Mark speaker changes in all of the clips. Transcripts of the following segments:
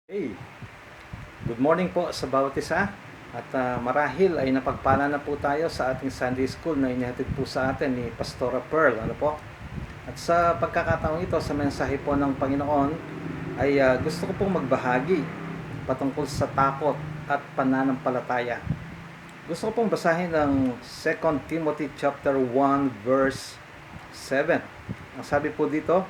Speaker 1: Hey, good morning po sa bawat isa. At marahil ay napagpala na po tayo sa ating Sunday School na inihatid po sa atin ni Pastora Pearl. Ano po? At sa pagkakataong ito, sa mensahe po ng Panginoon, ay gusto ko pong magbahagi patungkol sa takot at pananampalataya. Gusto ko pong basahin ng 2 Timothy chapter 1 verse 7. Ang sabi po dito,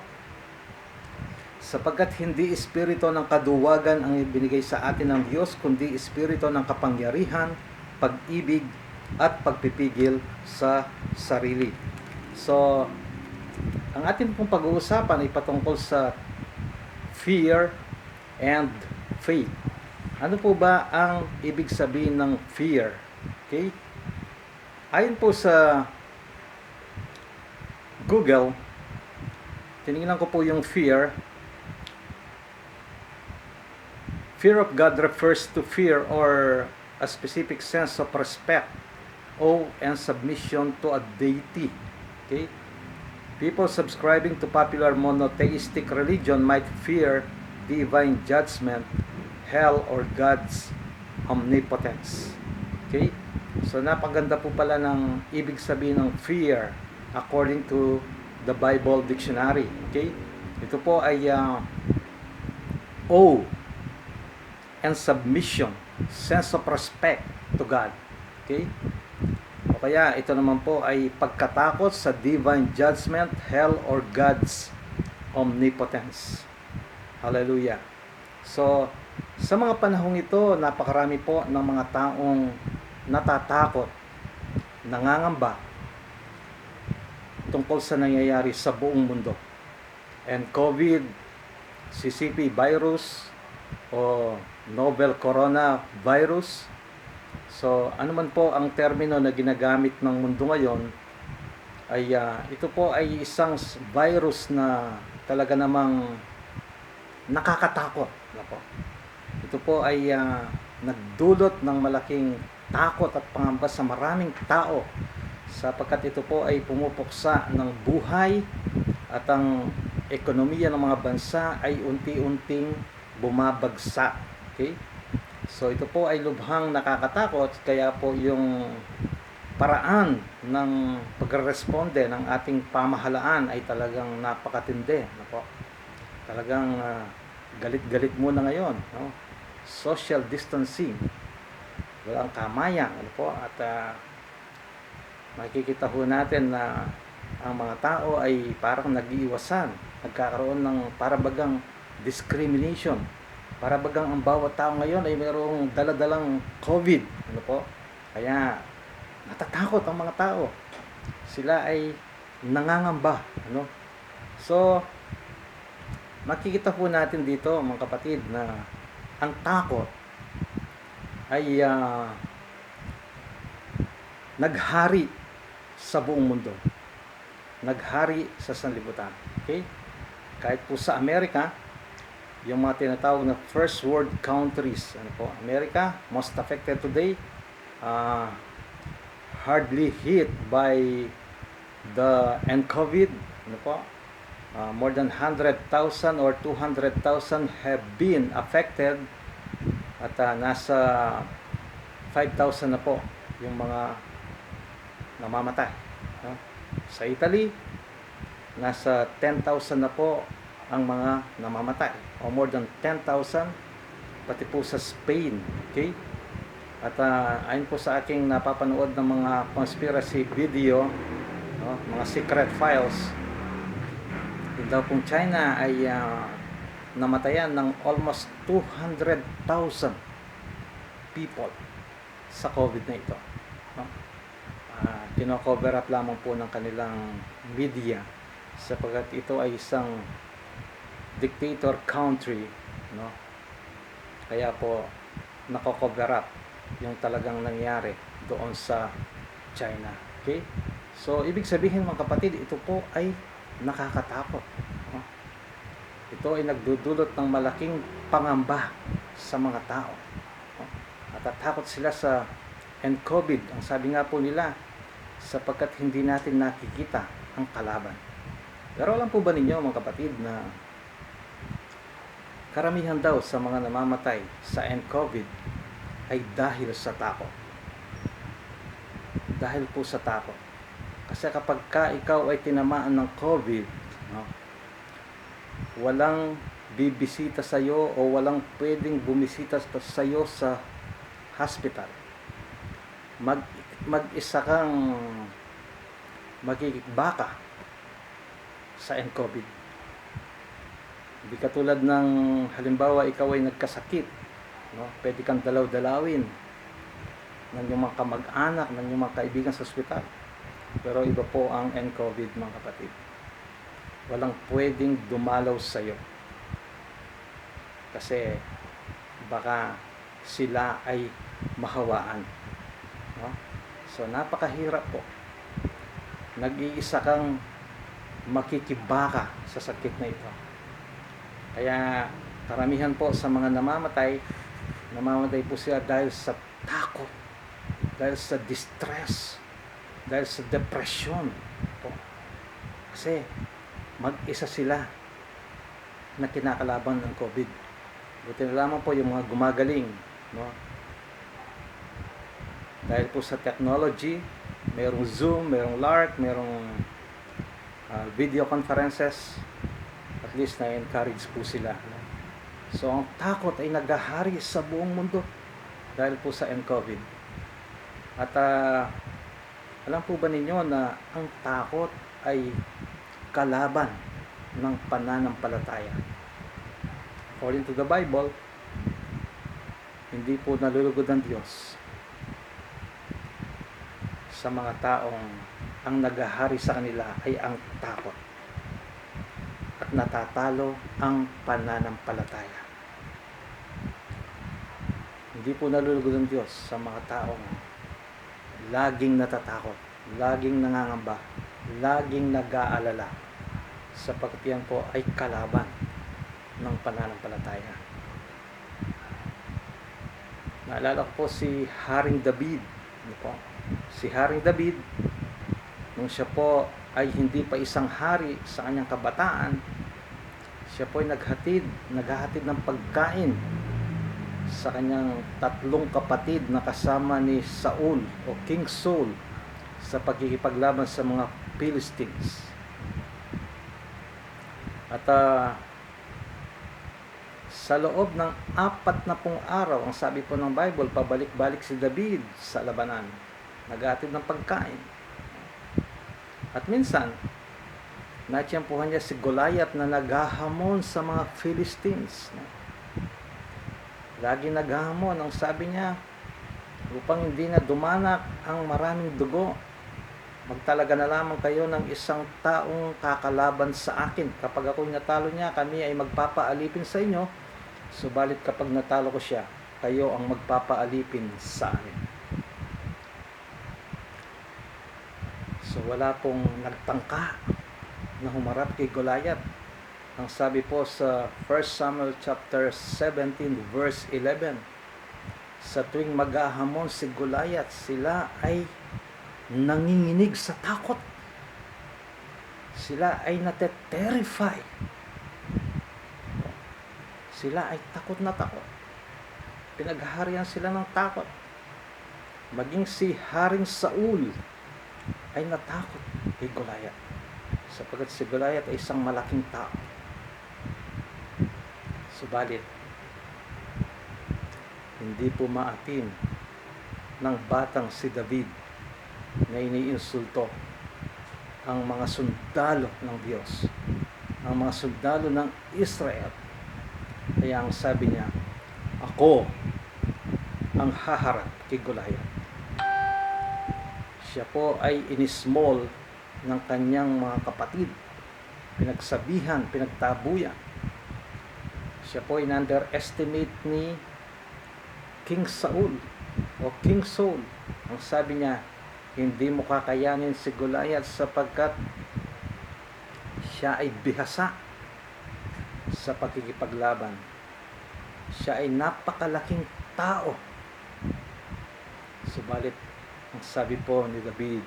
Speaker 1: sapagkat hindi espiritu ng kaduwagan ang ibinigay sa atin ng Diyos, kundi espiritu ng kapangyarihan, pag-ibig, at pagpipigil sa sarili. So, ang atin pong pag-uusapan ay patungkol sa fear and faith. Ano po ba ang ibig sabihin ng fear? Okay? Ayon po sa Google, tinignan ko po yung fear. Fear of God refers to fear or a specific sense of respect, awe, and submission to a deity. Okay? People subscribing to popular monotheistic religion might fear divine judgment, hell, or God's omnipotence. Okay? So napaganda po pala ng ibig sabihin ng fear according to the Bible Dictionary. Okay? Ito po ay awe and submission, sense of respect to God. Okay? O kaya ito naman po ay pagkatakot sa divine judgment, hell, or God's omnipotence. Hallelujah. So, sa mga panahong ito, napakarami po ng mga taong natatakot, nangangamba tungkol sa nangyayari sa buong mundo. And COVID, CCP virus, o novel coronavirus. So, ano man po ang termino na ginagamit ng mundo ngayon, ay ito po ay isang virus na talaga namang nakakatakot. Ito po ay nagdulot ng malaking takot at pangamba sa maraming tao, sapagkat ito po ay pumupuksa ng buhay at ang ekonomiya ng mga bansa ay unti-unting bumabagsak. Okay? So ito po ay lubhang nakakatakot, kaya po yung paraan ng pagresponde ng ating pamahalaan ay talagang napakatindi. Talagang galit-galit muna ngayon. No? Social distancing. Walang kamayan. At makikita po natin na ang mga tao ay parang nag-iiwasan. Nagkakaroon ng parabagang discrimination. Para bagang ang bawat tao ngayon ay mayroong daladalang COVID. Kaya natatakot ang mga tao. Sila ay nangangamba. So, makikita po natin dito, mga kapatid, na ang takot ay naghari sa buong mundo. Naghari sa sanlibutan. Okay? Kahit po sa Amerika, yung mga tinatawag na first world countries, America, most affected today, hardly hit by the COVID. More than 100,000 or 200,000 have been affected, at nasa 5,000 na po yung mga namamatay. Sa Italy, nasa 10,000 na po ang mga namamatay, o more than 10,000, pati po sa Spain. Okay? At ayon po sa aking napapanood ng mga conspiracy video, mga secret files, yung daw pong China ay namatayan ng almost 200,000 people sa COVID na ito. Kino-cover up lamang po ng kanilang media, sapagkat ito ay isang dictator country, kaya po nako-cover up yung talagang nangyari doon sa China. Okay? So, ibig sabihin, mga kapatid, ito po ay nakakatakot. Ito ay nagdudulot ng malaking pangamba sa mga tao. At tatakot sila sa COVID. Ang sabi nga po nila, sapagkat hindi natin nakikita ang kalaban. Pero alam po ba ninyo, mga kapatid, na karamihan daw sa mga namamatay sa nCovid ay dahil sa takot. Dahil po sa takot. Kasi kapag ikaw ay tinamaan ng COVID, no, walang bibisita sa iyo o walang pwedeng bumisita sa iyo sa hospital. Mag-isa kang magkikibaka sa nCovid. Hindi katulad ng halimbawa ikaw ay nagkasakit, no? Pwede kang dalaw-dalawin ng iyong mga kamag-anak, ng iyong mga kaibigan sa ospital. Pero iba po ang nCovid, mga kapatid. Walang pwedeng dumalaw sa iyo. Kasi baka sila ay mahawaan. No? So napakahirap po. Nag-iisa kang makikibaka sa sakit na ito. Kaya karamihan po sa mga namamatay po sila dahil sa takot, dahil sa distress, dahil sa depression po. Kasi mag-isa sila na kinakalaban ng COVID. Buti na lamang po yung mga gumagaling, no? Dahil po sa technology, mayroong Zoom, mayroong LARC, mayroong video conferences, at least na-encourage po sila. So ang takot ay naghahari sa buong mundo dahil po sa nCovid. At alam po ba ninyo na ang takot ay kalaban ng pananampalataya? According to the Bible, hindi po nalulugod ng Diyos sa mga taong ang naghahari sa kanila ay ang takot, at natatalo ang pananampalataya. Hindi po nalulugod ng Diyos sa mga taong laging natatakot, laging nangangamba, laging nag-aalala, sapagkat yan po ay kalaban ng pananampalataya. Naalala ko po si Haring David. Si Haring David, nung siya po ay hindi pa isang hari sa kanyang kabataan, siya po ay naghahatid ng pagkain sa kanyang 3 kapatid na kasama ni Saul o King Saul sa pagkikipaglaban sa mga Philistines. At sa loob ng 40 araw, ang sabi po ng Bible, pabalik-balik si David sa labanan, naghahatid ng pagkain. At minsan, natiyempuhan niya si Goliath na naghahamon sa mga Philistines. Lagi naghahamon. Ang sabi niya, upang hindi na dumanak ang maraming dugo, magtalaga na lamang kayo ng isang taong kakalaban sa akin. Kapag ako'y natalo niya, kami ay magpapaalipin sa inyo. Subalit kapag natalo ko siya, kayo ang magpapaalipin sa akin. So wala pong nagtangka na humarap kay Goliath. Ang sabi po sa 1 Samuel chapter 17 verse 11, sa tuwing maghahamon si Goliath, sila ay nanginginig sa takot. Sila ay nate-terrify. Sila ay takot na takot. Pinaghaharian sila ng takot. Maging si Haring Saul ay natakot kay Goliath, sapagkat si Goliath ay isang malaking tao. Subalit, hindi po maatin ng batang si David na iniinsulto ang mga sundalo ng Diyos, ang mga sundalo ng Israel. Kaya ang sabi niya, ako ang haharap kay Goliath. Siya po ay inismall ng kanyang mga kapatid, pinagsabihan, pinagtabuyan. Siya po ay underestimate ni King Saul o King Saul. Ang sabi niya, hindi mo kakayanin si Goliath sapagkat siya ay bihasa sa pagkikipaglaban. Siya ay napakalaking tao. Subalit, ang sabi po ni David,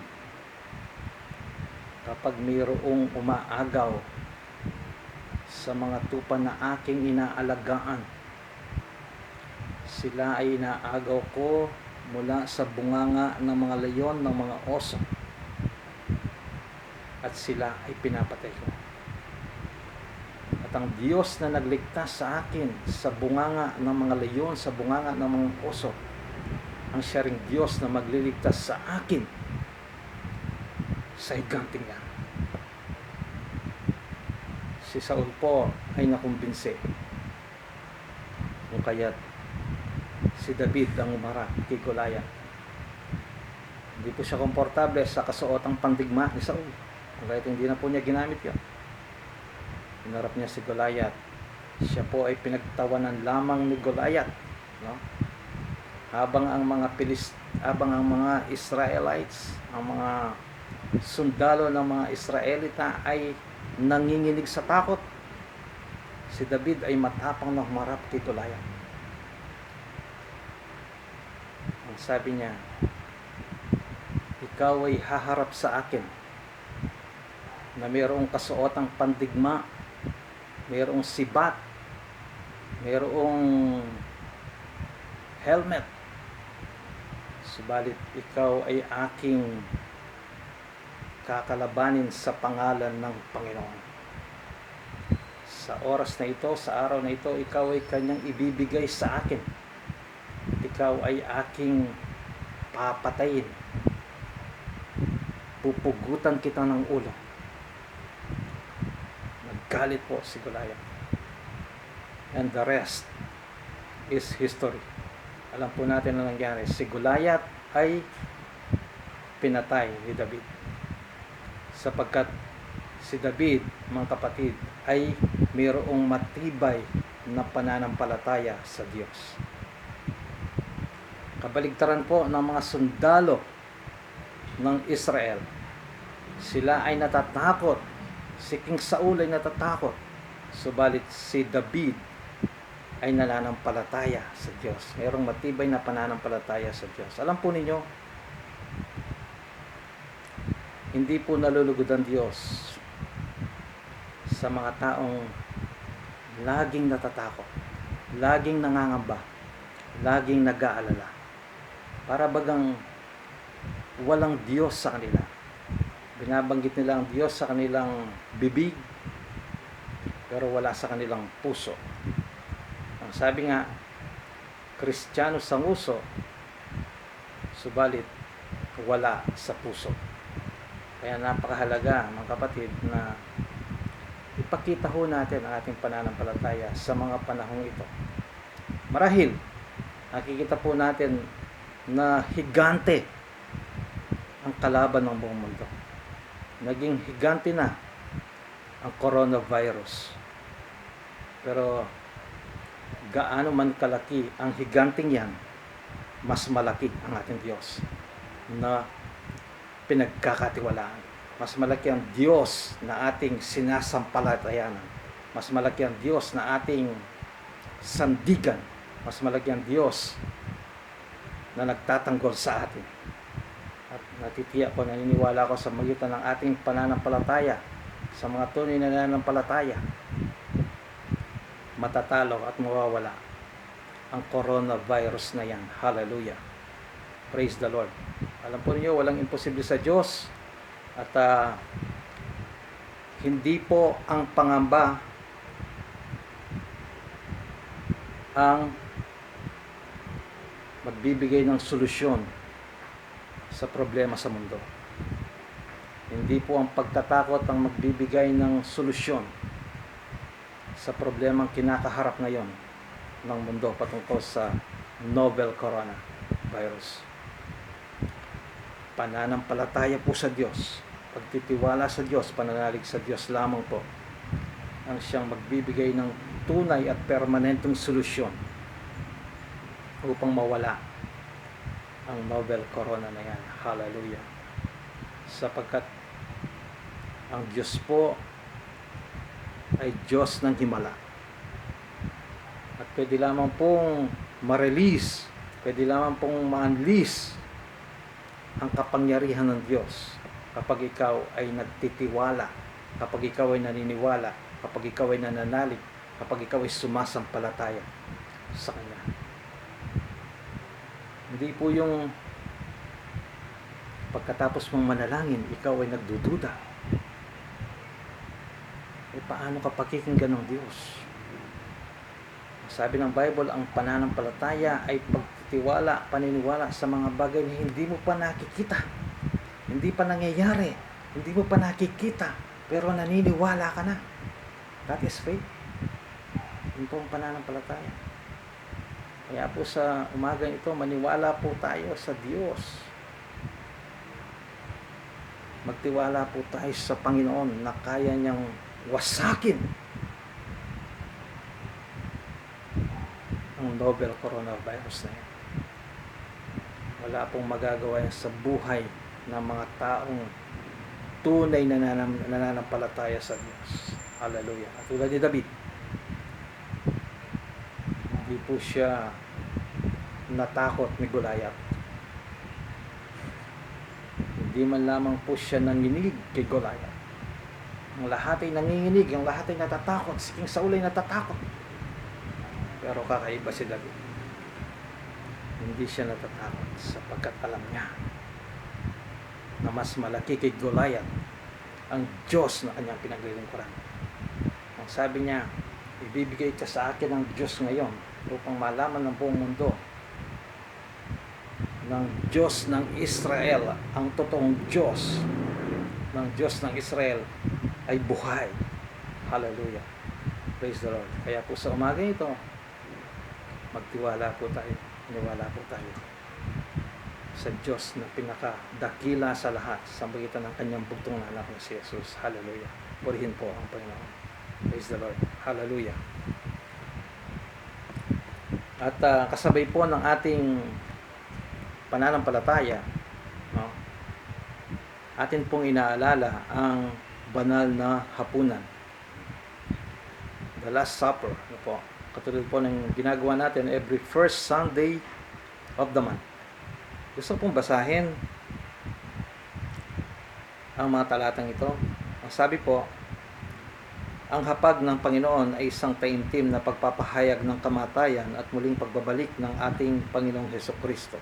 Speaker 1: kapag mayroong umaagaw sa mga tupa na aking inaalagaan. Sila ay inaagaw ko mula sa bunganga ng mga leyon, ng mga oso, at sila ay pinapatay ko. At ang Diyos na nagligtas sa akin sa bunganga ng mga leyon, sa bunganga ng mga oso, ang siya ring Diyos na magliligtas sa akin sa higanting yan. Si Saul po ay nakumbinsi, kung kaya't si David ang umarap kay Goliath. Hindi po siya komportable sa kasuotang pandigma ni Saul, kung kaya't hindi na po niya ginamit yun. Hinarap niya si Goliath. Siya po ay pinagtawanan lamang ni Goliath, no? Habang ang mga Israelites, ang mga sundalo ng mga Israelita ay nanginginig sa takot, si David ay matapang na humarap kay Goliath. Ang sabi niya, ikaw ay haharap sa akin na mayroong kasuotang pandigma, mayroong sibat, mayroong helmet, subalit ikaw ay aking kakalabanin sa pangalan ng Panginoon. Sa oras na ito, sa araw na ito, ikaw ay kanyang ibibigay sa akin. Ikaw ay aking papatayin. Pupugutan kita ng ulo. Naggalit po si Goliath. And the rest is history. Alam po natin na nangyari. Si Goliath ay pinatay ni David. Sapagkat si David, mga kapatid, ay mayroong matibay na pananampalataya sa Diyos. Kabaligtaran po ng mga sundalo ng Israel. Sila ay natatakot. Si King Saul ay natatakot. Subalit si David ay nananampalataya sa Diyos. Mayroong matibay na pananampalataya sa Diyos. Alam po ninyo, hindi po nalulugod ang Diyos sa mga taong laging natatakot, laging nangangamba, laging nag-aalala. Para bagang walang Diyos sa kanila. Binabanggit nila ang Diyos sa kanilang bibig, pero wala sa kanilang puso. Ang sabi nga, Kristiyano sa nguso, subalit wala sa puso. Kaya napakahalaga, mga kapatid, na ipakita ho natin ang ating pananampalataya sa mga panahong ito. Marahil, nakikita po natin na higante ang kalaban ng buong mundo. Naging higante na ang coronavirus. Pero gaano man kalaki ang higanting yan, mas malaki ang ating Diyos na pinagkakatiwalaan. Mas malaki ang Diyos na ating sinasampalatayanan. Mas malaki ang Diyos na ating sandigan. Mas malaki ang Diyos na nagtatanggol sa atin. At natitiyak ko, naniniwala ko sa magitan ng ating pananampalataya, sa mga tunay na nananampalataya, matatalo at mawawala ang coronavirus na yan. Hallelujah. Praise the Lord. Alam po niyo, walang imposible sa Diyos. At hindi po ang pangamba ang magbibigay ng solusyon sa problema sa mundo. Hindi po ang pagtatakot ang magbibigay ng solusyon sa problemang kinakaharap ngayon ng mundo patungkol sa novel coronavirus. Pananampalataya po sa Diyos, pagtitiwala sa Diyos, pananalig sa Diyos lamang po ang siyang magbibigay ng tunay at permanenteng solusyon upang mawala ang novel corona na yan. Hallelujah. Sapagkat ang Diyos po ay Diyos ng himala. At pwede lamang pong ma-release, pwede lamang pong ma-unleash ang kapangyarihan ng Diyos kapag ikaw ay nagtitiwala, kapag ikaw ay naniniwala kapag ikaw ay nananalig, kapag ikaw ay sumasampalataya sa Kanya. Hindi po yung pagkatapos mong manalangin, ikaw ay nagdududa. Paano ka pakikinggan ng Diyos? Sabi ng Bible, ang pananampalataya ay pagtitiwala, paniniwala sa mga bagay na hindi mo pa nakikita, hindi pa nangyayari, hindi mo pa nakikita, pero naniniwala ka na. That is faith. Yun po ang pananampalataya. Kaya po sa umagang ito, maniwala po tayo sa Diyos. Magtiwala po tayo sa Panginoon na kaya niyang wasakin ang novel coronavirus na yan. Wala pong magagawa yan sa buhay ng mga taong tunay na nananampalataya sa Diyos. Hallelujah. At tulad ni David, hindi po siya natakot ni Goliath. Hindi man lamang po siya nanginig kay Goliath. Ang lahat ay nanginginig, ang lahat ay natatakot. Si King Saul ay natatakot. Pero kakaiba si David. Hindi siya natatakot sapagkat alam niya na mas malaki kay Goliath ang Diyos na kanyang pinaglilingkuran. Ang sabi niya, ibibigay ka sa akin ng Diyos ngayon upang malaman ng buong mundo ng Diyos ng Israel, ang totoong Diyos ng Diyos ng Israel ay buhay. Hallelujah. Praise the Lord. Kaya po sa umaga ito, magtiwala po tayo, maniwala po tayo sa Diyos na pinakadakila sa lahat sa magitan ng kanyang bugtong na anak na si Jesus. Hallelujah. Purihin po ang Panginoon. Praise the Lord. Hallelujah. At kasabay po ng ating pananampalataya, no? Atin pong inaalala ang banal na hapunan, the Last Supper, no po? Katulad po ng ginagawa natin every first Sunday of the month. Gusto pong basahin ang mga talatang ito. Ang sabi po, ang hapag ng Panginoon ay isang taimtim na pagpapahayag ng kamatayan at muling pagbabalik ng ating Panginoong Hesukristo.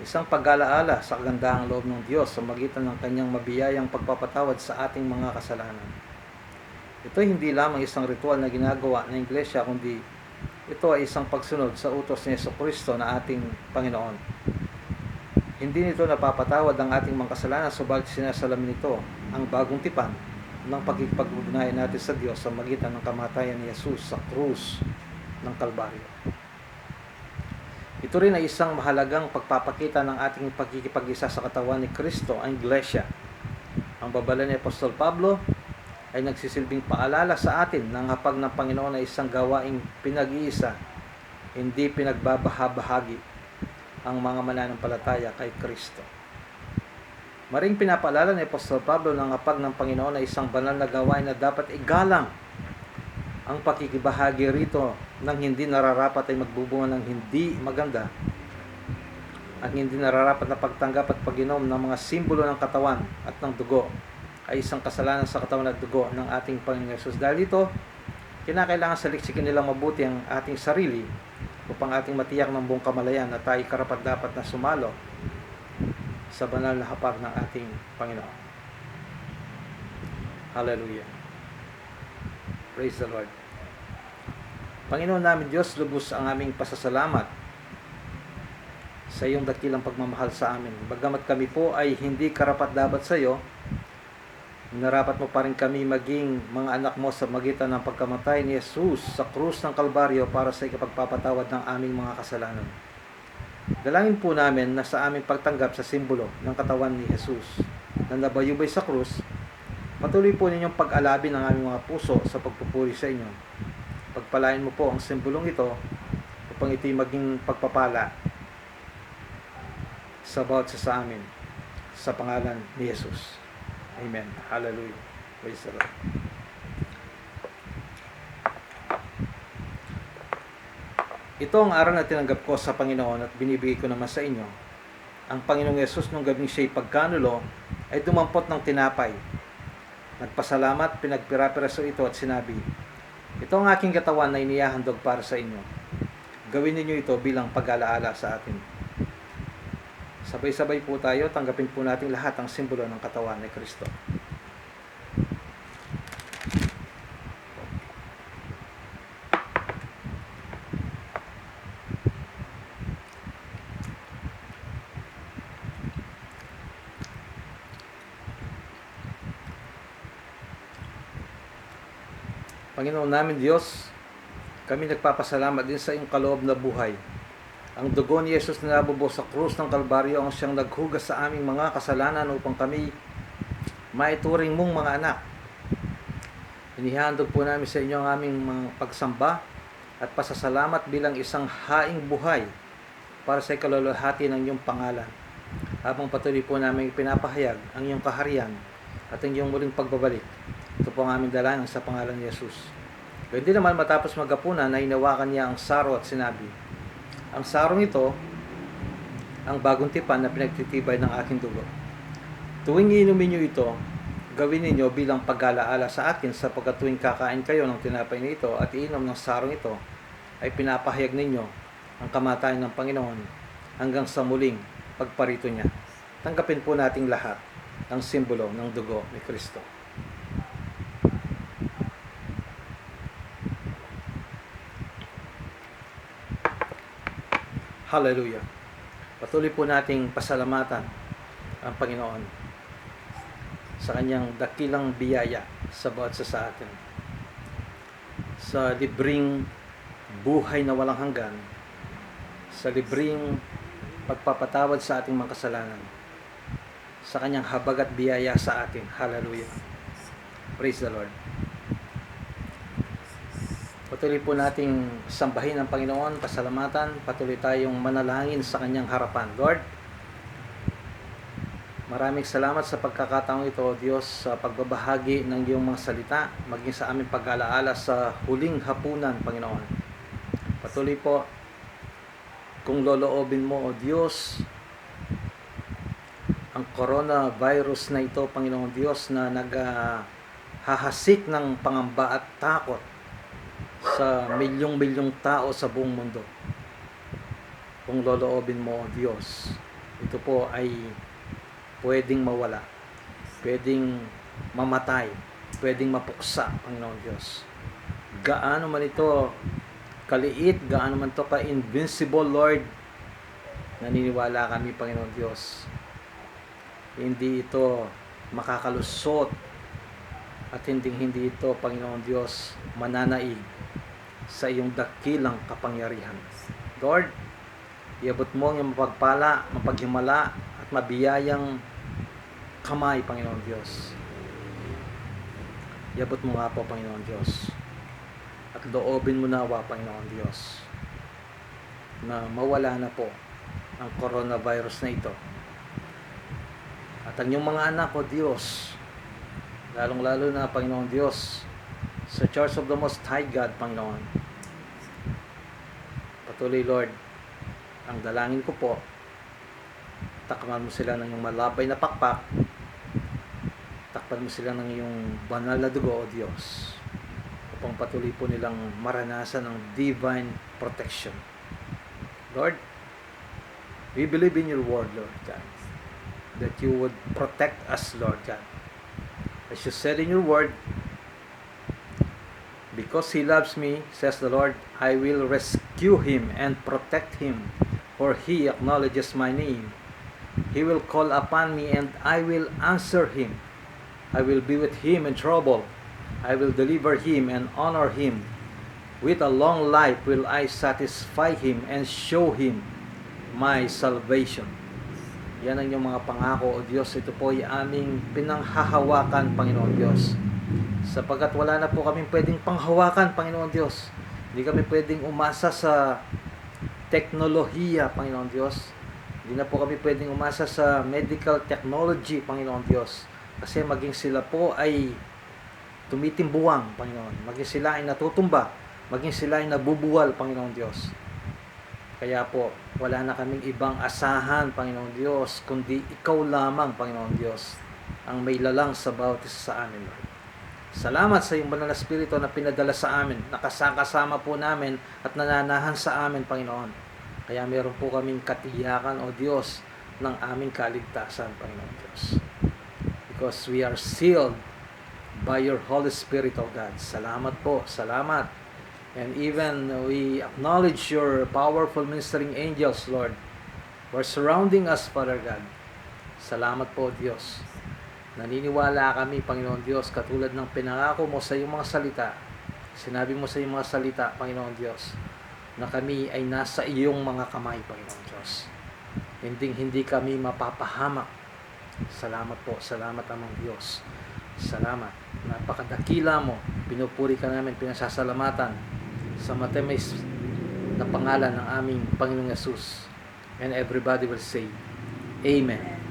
Speaker 1: Isang pag-alaala sa kagandahang loob ng Diyos sa magitan ng kanyang mabiyayang pagpapatawad sa ating mga kasalanan. Ito hindi lamang isang ritual na ginagawa ng Iglesia, kundi ito ay isang pagsunod sa utos ni Jesucristo na ating Panginoon. Hindi nito napapatawad ang ating mga kasalanan, subalit sinasalamin nito ang bagong tipan ng pagkikipag-ugnayan natin sa Diyos sa magitan ng kamatayan ni Jesus sa krus ng Kalbaryo. Ito rin ay isang mahalagang pagpapakita ng ating pagkikipag-isa sa katawan ni Kristo, ang Iglesia. Ang babala ni Apostol Pablo ay nagsisilbing paalala sa atin ng hapag ng Panginoon na isang gawaing pinag-iisa, hindi pinagbabahabahagi ang mga mananampalataya kay Kristo. Maring pinapaalala ni Apostol Pablo ng hapag ng Panginoon na isang banal na gawain na dapat igalang ang pakikibahagi rito ng hindi nararapat ay magbubunga ng hindi maganda. Ang hindi nararapat na pagtanggap at pag-inom ng mga simbolo ng katawan at ng dugo ay isang kasalanan sa katawan at dugo ng ating Panginoon Hesus. Dahil dito, kinakailangan saliksikin nilang mabuti ang ating sarili upang ating matiyak ng buong kamalayan na tayo karapat-dapat na sumalo sa banal na hapag ng ating Panginoon. Hallelujah. Praise the Lord. Panginoon namin Diyos, lubos ang aming pasasalamat sa iyong dakilang pagmamahal sa amin. Bagamat kami po ay hindi karapat-dapat sa iyo, narapat mo pa rin kami maging mga anak mo sa magitan ng pagkamatay ni Jesus sa krus ng Kalbaryo para sa ikapagpapatawad ng aming mga kasalanan. Dalangin po namin na sa aming pagtanggap sa simbolo ng katawan ni Jesus na nabayubay sa krus, patuloy po ninyong pag-alabin ang aming mga puso sa pagpupuri sa inyo. Pagpalain mo po ang simbolong ito upang ito'y maging pagpapala sa bawat isa sa amin sa pangalan ni Jesus. Amen. Hallelujah. Praise the Lord. Ito ang aral na tinanggap ko sa Panginoon at binibigay ko naman sa inyo. Ang Panginoong Yesus nung gabing siya'y pagkanulo ay dumampot ng tinapay. nagpasalamat, pinagpira-piraso ito at sinabi, ito ang aking katawan na inihahandog para sa inyo. Gawin ninyo ito bilang pag-alaala sa akin. Sabay-sabay po tayo, tanggapin po natin lahat ang simbolo ng katawan ni Kristo. Panginoon namin Diyos, kami nagpapasalamat din sa iyong kaloob na buhay. Ang dugo ni Jesus na nabubuhos sa krus ng Kalbaryo ang siyang naghugas sa aming mga kasalanan upang kami maituring mong mga anak. Inihandog po namin sa inyo ang aming mga pagsamba at pasasalamat bilang isang haing buhay para sa ikaluluhati ng iyong pangalan. Habang patuloy po namin pinapahayag ang iyong kaharian at ang iyong muling pagbabalik. Ito po ang aming dalangin sa pangalan ni Jesus. Hindi naman matapos maghapunan na hinawakan niya ang saro at sinabi, ang sarong ito, ang bagong tipan na pinagtitibay ng aking dugo. Tuwing inumin niyo ito, gawin ninyo bilang pag-alaala sa akin sapagkat tuwing kakain kayo ng tinapay nito at iinom ng sarong ito, ay pinapahayag ninyo ang kamatayan ng Panginoon hanggang sa muling pagparito niya. Tanggapin po nating lahat ang simbolo ng dugo ni Kristo. Hallelujah. Patuloy po nating pasalamatan ang Panginoon sa kanyang dakilang biyaya sa bawat isa sa atin. Sa libreng buhay na walang hanggan, sa libreng pagpapatawad sa ating mga kasalanan, sa kanyang habag at biyaya sa atin. Hallelujah. Praise the Lord. Patuloy po nating sambahin ang Panginoon, pasalamatan, patuloy tayong manalangin sa kanyang harapan. Lord, maraming salamat sa pagkakataong ito, Diyos, sa pagbabahagi ng iyong mga salita, maging sa aming pag-alaala sa huling hapunan, Panginoon. Patuloy po, kung loloobin mo, O Diyos, ang coronavirus na ito, Panginoon Diyos, na naghahasik ng pangamba at takot sa milyong-milyong tao sa buong mundo. Kung loloobin mo, O Diyos, ito po ay pwedeng mawala, pwedeng mamatay, pwedeng mapuksa, Panginoon Diyos. Gaano man ito kaliit, gaano man ito ka-invincible, Lord, naniniwala kami, Panginoon Diyos, hindi ito makakalusot at hindi ito, Panginoon Diyos, mananaig sa iyong dakilang kapangyarihan. Lord, iabot mo ang mapagpala, mapaghimala at mabiyayang kamay, Panginoon Diyos. Iabot mo nga po, Panginoon Diyos, at loobin mo nawa, Panginoon Diyos, na mawala na po ang coronavirus na ito. At ang iyong mga anak, O Diyos, lalong-lalo na, Panginoon Diyos, sa Church of the Most High God, Panginoon. Patuloy, Lord, ang dalangin ko po, takpan mo sila ng iyong malabay na pakpak, takpan mo sila ng iyong banal na dugo, O Diyos, upang patuloy po nilang maranasan ang divine protection. Lord, we believe in your word, Lord God, that you would protect us, Lord God. As you said in your word, because he loves me, says the Lord, I will rescue him and protect him, for he acknowledges my name. He will call upon me and I will answer him. I will be with him in trouble. I will deliver him and honor him. With a long life will I satisfy him and show him my salvation. Yan ang iyong mga pangako, O Diyos. Ito po ay aming pinanghahawakan, Panginoon Diyos. Sapagkat wala na po kaming pwedeng panghawakan, Panginoon Diyos. Hindi kami pwedeng umasa sa teknolohiya, Panginoon Diyos. Hindi na po kami pwedeng umasa sa medical technology, Panginoon Diyos. Kasi maging sila po ay tumitimbuwang, Panginoon. Maging sila ay natutumba. Maging sila ay nabubuwal, Panginoon Diyos. Kaya po, wala na kaming ibang asahan, Panginoon Diyos, kundi ikaw lamang, Panginoon Diyos, ang may lalang sa bawat isa sa amin, Lord. Salamat sa iyong banal na Espiritu na pinadala sa amin, nakasama po namin at nananahan sa amin, Panginoon. Kaya meron po kaming katiyakan, O Diyos, ng aming kaligtasan, Panginoon Diyos. Because we are sealed by your Holy Spirit, O God. Salamat po, salamat. And even we acknowledge your powerful ministering angels, Lord, who are surrounding us, Father God. Salamat po, Diyos. Naniniwala kami, Panginoon Diyos, katulad ng pinangako mo sa iyong mga salita. Sinabi mo sa iyong mga salita, Panginoon Diyos, na kami ay nasa iyong mga kamay, Panginoon Diyos. Hindi kami mapapahamak. Salamat po, salamat Amang Diyos. Salamat. Napakadakila mo. Pinupuri ka namin, pinasasalamatan sa matamis na pangalan ng aming Panginoong Yesus. And everybody will say, Amen.